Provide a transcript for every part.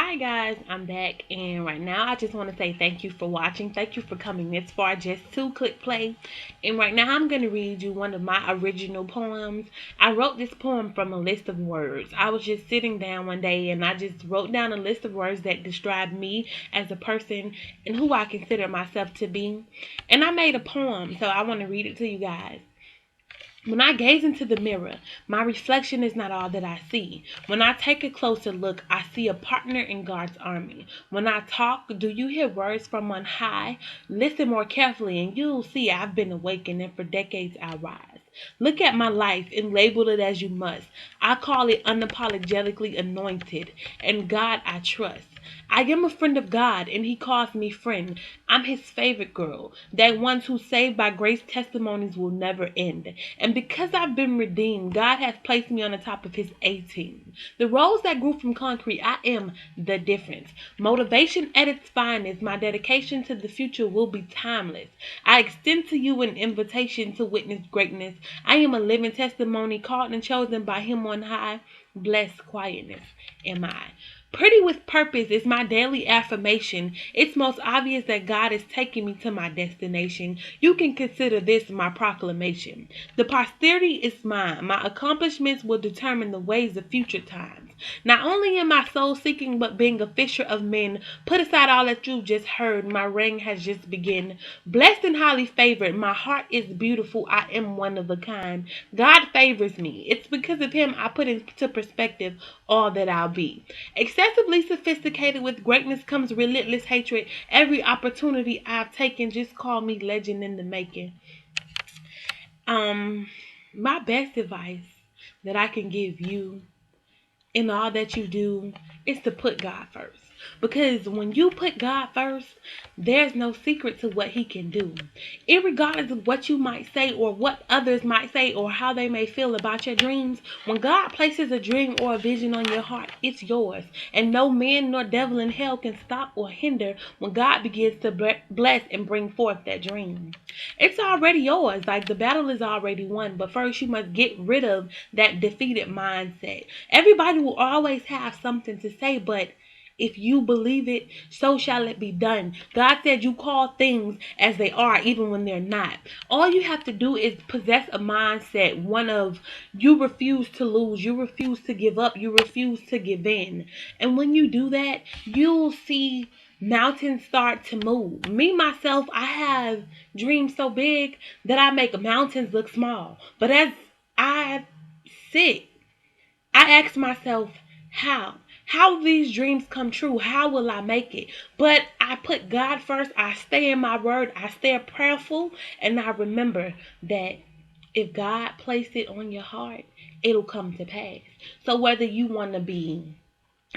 Hi guys, I'm back, and right now I just want to say thank you for watching. Thank you for coming this far just to click play. And right now I'm going to read you one of my original poems. I wrote this poem from a list of words. I was just sitting down one day and I just wrote down a list of words that describe me as a person and who I consider myself to be. And I made a poem, so I want to read it to you guys. When I gaze into the mirror, my reflection is not all that I see. When I take a closer look, I see a partner in God's army. When I talk, do you hear words from on high? Listen more carefully and you'll see I've been awakened and for decades I rise. Look at my life and label it as you must. I call it unapologetically anointed, and God I trust. I am a friend of God, and He calls me friend. I'm His favorite girl. That ones who saved by grace testimonies will never end. And because I've been redeemed, God has placed me on the top of His A team. The rose that grew from concrete, I am the difference. Motivation at its finest, my dedication to the future will be timeless. I extend to you an invitation to witness greatness. I am a living testimony, called and chosen by Him on high. Blessed quietness am I. Pretty with purpose is my daily affirmation. It's most obvious that God is taking me to my destination. You can consider this my proclamation. The posterity is mine. My accomplishments will determine the ways of future times. Not only am I soul seeking, but being a fisher of men. Put aside all that you've just heard. My reign has just begun. Blessed and highly favored. My heart is beautiful. I am one of a kind. God favors me. It's because of Him I put into perspective all that I'll be. Excessively sophisticated with greatness comes relentless hatred. Every opportunity I've taken, just call me legend in the making. Um, my best advice that I can give you in all that you do is to put God first. Because when you put God first, there's no secret to what He can do. Irregardless of what you might say or what others might say or how they may feel about your dreams, when God places a dream or a vision on your heart, it's yours. And no man nor devil in hell can stop or hinder when God begins to bless and bring forth that dream. It's already yours. Like the battle is already won. But first you must get rid of that defeated mindset. Everybody will always have something to say, but if you believe it, so shall it be done. God said you call things as they are, even when they're not. All you have to do is possess a mindset, one of you refuse to lose, you refuse to give up, you refuse to give in. And when you do that, you'll see mountains start to move. Me, myself, I have dreams so big that I make mountains look small. But as I sit, I ask myself, how? How will these dreams come true? How will I make it? But I put God first. I stay in my word. I stay prayerful. And I remember that if God placed it on your heart, it'll come to pass. So whether you want to be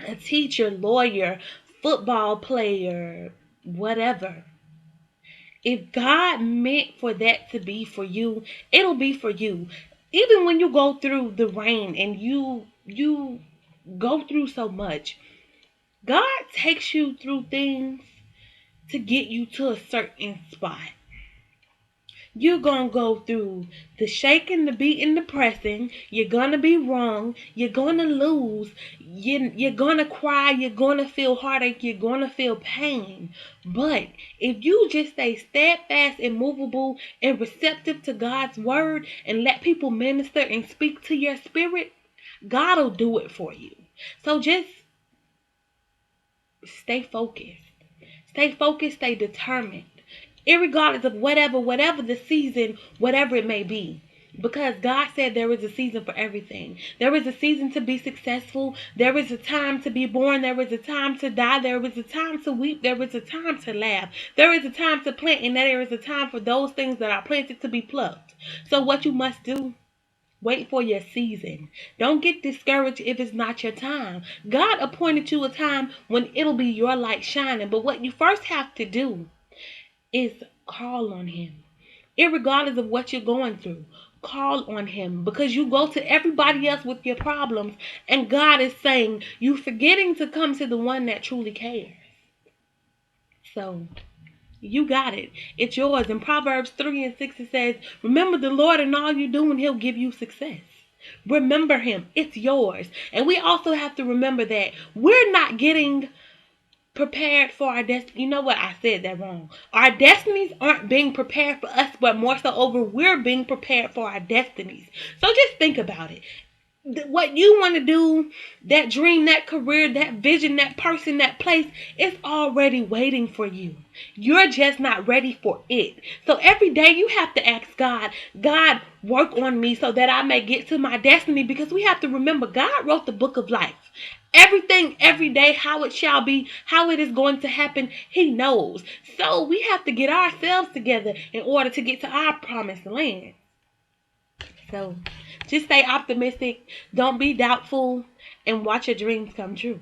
a teacher, lawyer, football player, whatever, if God meant for that to be for you, it'll be for you. Even when you go through the rain and you go through so much, God takes you through things to get you to a certain spot. You're going to go through the shaking, the beating, the pressing. You're going to be wrong. You're going to lose. You're going to cry. You're going to feel heartache. You're going to feel pain. But if you just stay steadfast, immovable, and receptive to God's word and let people minister and speak to your spirit, God will do it for you. So just stay focused. Stay focused, stay determined. Irregardless of whatever the season, whatever it may be. Because God said there is a season for everything. There is a season to be successful. There is a time to be born. There is a time to die. There is a time to weep. There is a time to laugh. There is a time to plant. And there is a time for those things that are planted to be plucked. So what you must do, wait for your season. Don't get discouraged if it's not your time. God appointed you a time when it'll be your light shining. But what you first have to do is call on Him. Irregardless of what you're going through, call on Him. Because you go to everybody else with your problems, and God is saying, you forgetting to come to the one that truly cares. So, you got it. It's yours. In Proverbs 3 and 6 it says, remember the Lord in all you do and He'll give you success. Remember him. It's yours. And we also have to remember that we're not getting prepared for our destiny. You know what? I said that wrong. Our destinies aren't being prepared for us, but more so over we're being prepared for our destinies. So just think about it. What you want to do, that dream, that career, that vision, that person, that place, it's already waiting for you. You're just not ready for it. So every day you have to ask God, God, work on me so that I may get to my destiny, because we have to remember God wrote the book of life. Everything, every day, how it shall be, how it is going to happen, he knows. So we have to get ourselves together in order to get to our promised land. So just stay optimistic, don't be doubtful, and watch your dreams come true.